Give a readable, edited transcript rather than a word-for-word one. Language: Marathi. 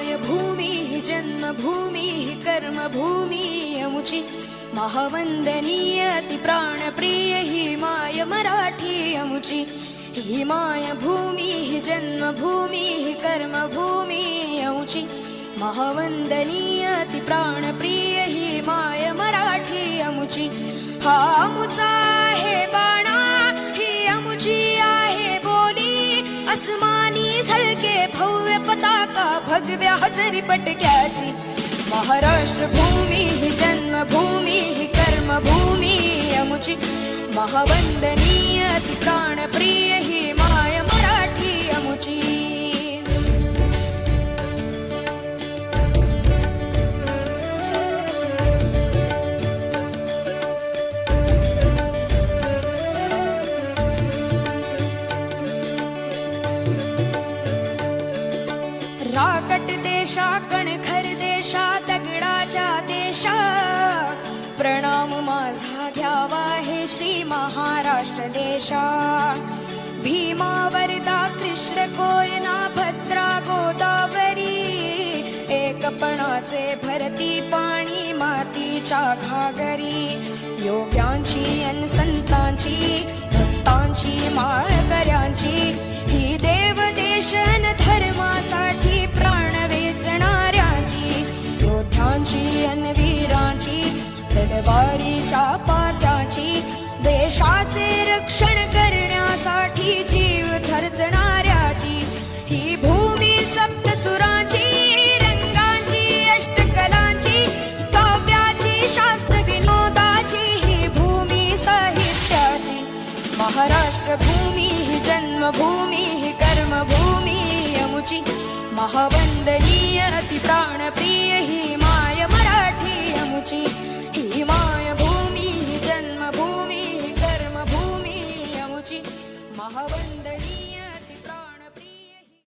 माय भूमी ही जन्मभूमी ही कर्मभूमी अमुची महावंदनीय अति प्राणप्रिय ही माय मराठी अमुची ही माय भूमी ही जन्मभूमी ही कर्मभूमी अमुची महावंदनीय अति प्राणप्रिय ही माय मराठी अमुची हा अमुचा आहे बाणा ही अमुची आहे बोली अस्मानी झळके भव्य पताका भगव्या हजरी पटक्याची महाराष्ट्र भूमी ही जन्मभूमी ही कर्मभूमी अमुची महावंदनीय अति प्राणप्रिय ही माय मराठी अमुची राकट देशा कणखर देशा दगडाच्या देशा प्रणाम माझा घ्यावा हे श्री महाराष्ट्र देशा भीमा वरदा कृष्ण कोयना भद्रा गोदावरी एकपणाचे भरती पाणी मातीच्या घागरी योग्यांची अन संतांची भक्तांची माळकऱ्यांची ही देव देशन धर्मासाठी प्राण वेचणाऱ्यांची योद्ध्यांची अन वीरांची तलवारीच्या पात्याची देशाचे रक्षण करण्यासाठी जीव खर्चणाऱ्याची ही भूमी सप्तसुरांची रंगांची अष्टकलांची काव्याची शास्त्र विनोदाची ही भूमी साहित्याची महाराष्ट्र भूमी ही जन्मभूमी ही कर्मभूमी अमुची महावंदनीय अति प्राणप्रिय ही माय मराठी अमुची ही माय भूमी ही जन्मभूमी ही कर्मभूमी अमुची महावंदनीय